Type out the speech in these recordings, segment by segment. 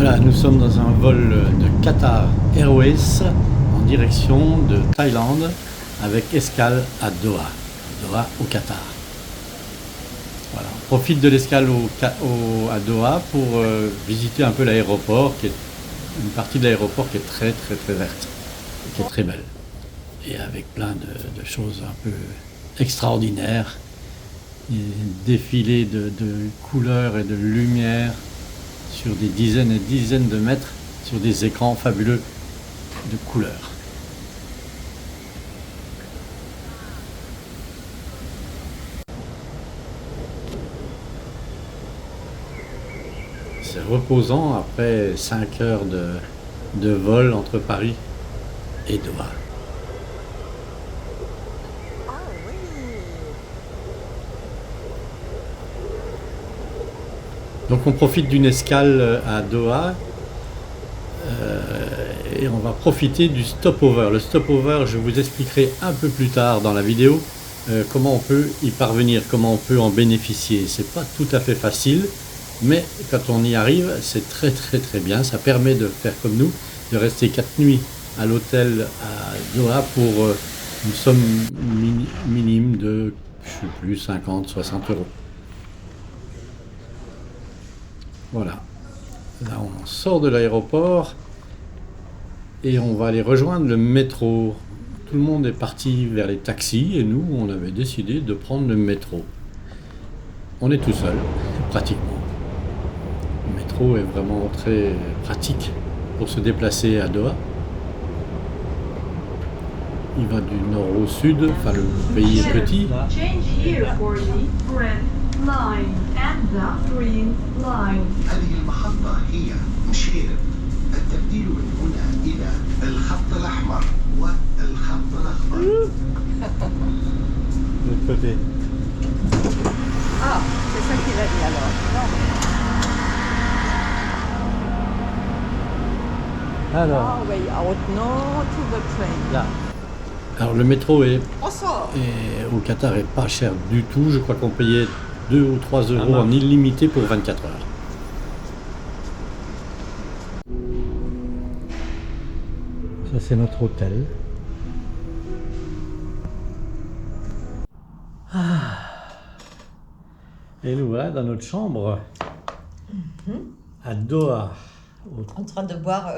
Voilà, nous sommes dans un vol de Qatar Airways en direction de Thaïlande avec escale à Doha, Doha au Qatar. Voilà, on profite de l'escale à Doha pour visiter un peu l'aéroport, qui est une partie de l'aéroport qui est très verte, qui est très belle et avec plein de choses un peu extraordinaires, des défilés de couleurs et de lumière sur des dizaines et dizaines de mètres, sur des écrans fabuleux de couleurs. C'est reposant après 5 heures de vol entre Paris et Doha. Donc on profite d'une escale à Doha et on va profiter du stopover. Le stopover, je vous expliquerai un peu plus tard dans la vidéo comment on peut y parvenir, comment on peut en bénéficier. C'est pas tout à fait facile, mais quand on y arrive, c'est très bien. Ça permet de faire comme nous, de rester 4 nuits à l'hôtel à Doha pour une somme minime de, je sais plus, 50, 60 euros. Voilà, là on sort de l'aéroport et on va aller rejoindre le métro. Tout le monde est parti vers les taxis et nous on avait décidé de prendre le métro. On est tout seul, pratiquement. Le métro est vraiment très pratique pour se déplacer à Doha. Il va du nord au sud, enfin le pays est petit. line and the green line. هذه المحطة هي مشير التبديل من هنا إلى الخط الأحمر والخط الأخضر. De l'autre côté. Ah, c'est ça qu'il a dit alors. Non. Alors, Way out now to the train. là. Alors le métro On sort. au Qatar est pas cher du tout. Je crois qu'on payait 2 ou 3 euros en illimité pour 24 heures. Ça c'est notre hôtel. Et nous voilà dans notre chambre à Doha. En train de boire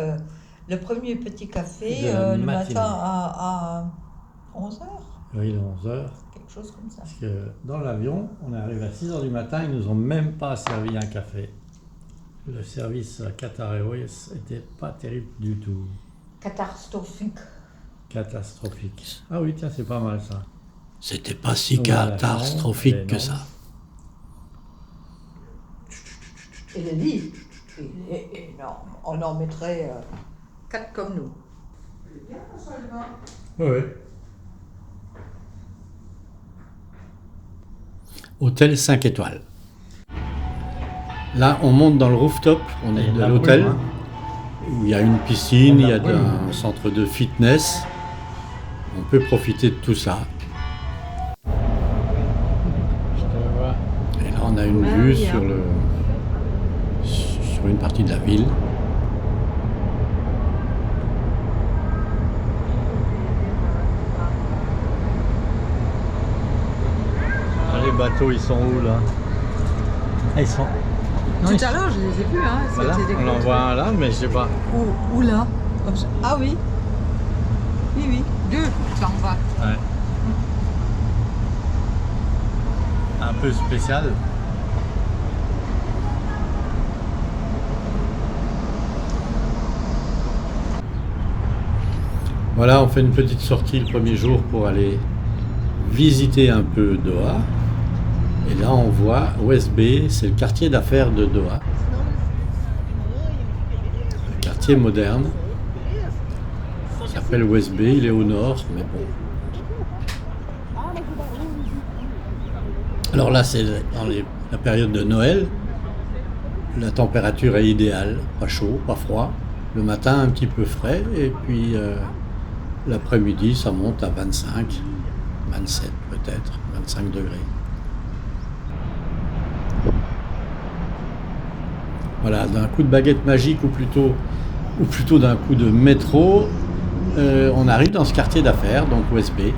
le premier petit café De le matinée. matin à 11h, Oui, 11h. quelque chose comme ça. Parce que dans l'avion, on est arrivé à 6h du matin, ils nous ont même pas servi un café. Le service à Qatar Airways était pas terrible du tout. Catastrophique. Catastrophique. Ah oui, tiens, c'est pas mal ça. C'était pas si Oh, catastrophique que ça. Et le lit, il est énorme. On en mettrait 4 comme nous. C'est bien seulement. Oui. Hôtel 5 étoiles. Là, on monte dans le rooftop, on est de l'hôtel, où il y a une piscine, il y a un centre de fitness. On peut profiter de tout ça. Et là, on a une vue sur une partie de la ville. Ah, les bateaux, ils sont où là? Ah, ils sont... Non, Tout à l'heure, je les ai vus, hein. voilà, C'était des on en voit un là, mais je sais pas. Où là? Comme ça. Ah oui. Oui, 2, ça en va. Ouais. Un peu spécial. Voilà, on fait une petite sortie le premier jour pour aller visiter un peu Doha. Et là, on voit West Bay, c'est le quartier d'affaires de Doha. Le quartier moderne. Il s'appelle West Bay, il est au nord, mais bon. Alors là, c'est dans la période de Noël. La température est idéale, pas chaud, pas froid. Le matin, un petit peu frais, et puis l'après-midi, ça monte à 25, 27 peut-être, 25 degrés. Voilà, d'un coup de baguette magique ou plutôt d'un coup de métro, on arrive dans ce quartier d'affaires, donc OSB. Et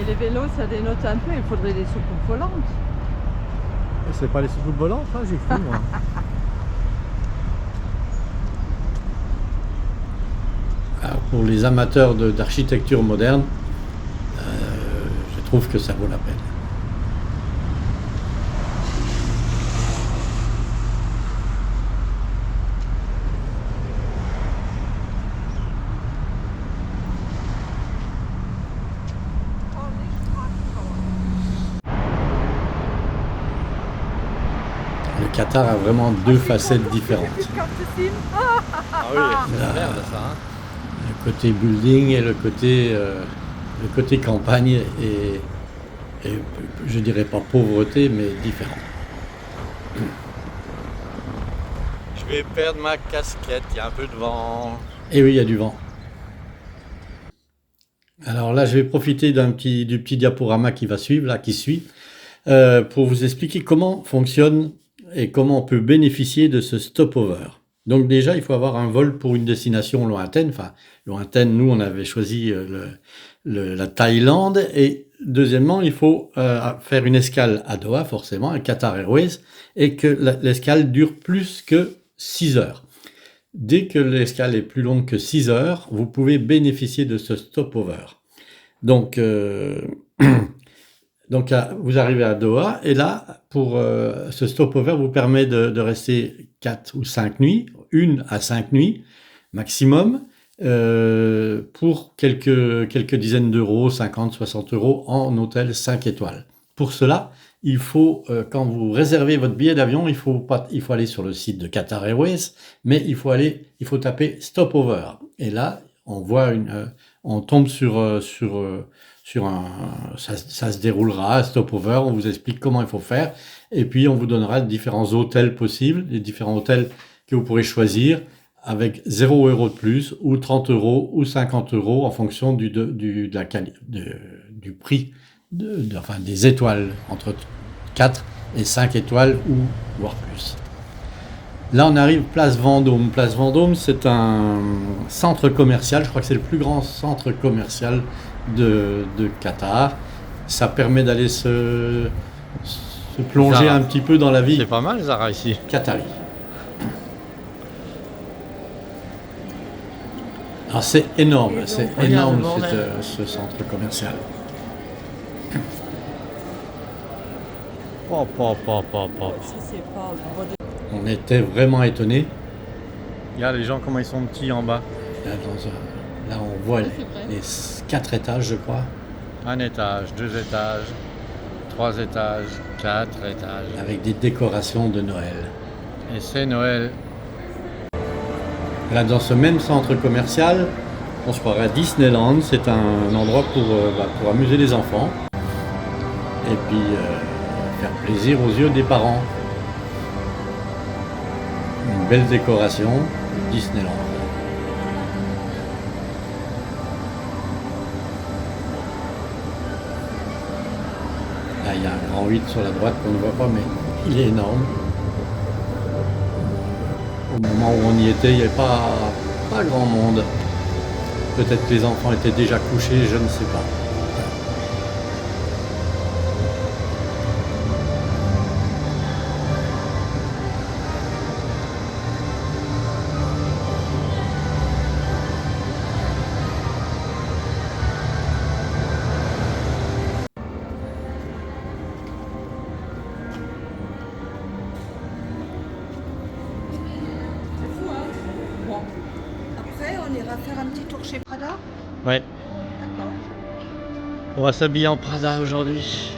les vélos, ça dénote un peu, il faudrait des soucoupes volantes. C'est pas les soucoupes volantes, hein, j'ai cru moi. Alors, pour les amateurs d'architecture moderne, je trouve que ça vaut la peine. Le Qatar a vraiment deux facettes différentes. Ah oui, c'est merde ça. Hein. Le côté building et le côté campagne et je dirais pas pauvreté, mais différent. Je vais perdre ma casquette, il y a un peu de vent. Et oui, il y a du vent. Alors là, je vais profiter du petit diaporama qui suit, pour vous expliquer comment fonctionne et comment on peut bénéficier de ce stopover. Donc déjà, il faut avoir un vol pour une destination lointaine. Enfin, lointaine, nous, on avait choisi la Thaïlande. Et deuxièmement, il faut faire une escale à Doha, forcément, à Qatar Airways, et que l'escale dure plus que 6 heures. Dès que l'escale est plus longue que 6 heures, vous pouvez bénéficier de ce stopover. Donc, vous arrivez à Doha et là, pour ce stopover vous permet de rester 4 ou 5 nuits, 1 à 5 nuits maximum, pour quelques dizaines d'euros, 50, 60 euros en hôtel 5 étoiles. Pour cela, il faut, quand vous réservez votre billet d'avion, il faut aller sur le site de Qatar Airways, mais il faut taper stopover. Et là, on tombe sur un, ça se déroulera, stopover, on vous explique comment il faut faire, et puis on vous donnera différents hôtels possibles, les différents hôtels que vous pourrez choisir, avec 0 € de plus, ou 30 € ou 50 € en fonction du prix, enfin des étoiles, entre 4 et 5 étoiles, ou voire plus. Là, on arrive place Vendôme. Place Vendôme, c'est un centre commercial. Je crois que c'est le plus grand centre commercial de Qatar. Ça permet d'aller se plonger Zara. un petit peu dans la vie C'est pas mal Zara ici. qatari. Alors c'est énorme, ce centre commercial. Pop. Si c'est pas le bord de- On était vraiment étonnés. Regarde les gens comment ils sont petits en bas. Là, on voit les 4 étages, je crois, Un étage, 2 étages, 3 étages, 4 étages. avec des décorations de Noël. Et c'est Noël. Là, dans ce même centre commercial, on se croirait à Disneyland. C'est un endroit pour amuser les enfants et puis faire plaisir aux yeux des parents. Une belle décoration, Disneyland. Là, il y a un grand 8 sur la droite qu'on ne voit pas, mais il est énorme. Au moment où on y était, il n'y avait pas grand monde. Peut-être que les enfants étaient déjà couchés, je ne sais pas. Bon. Après, on ira faire un petit tour chez Prada. Ouais. D'accord. On va s'habiller en Prada aujourd'hui.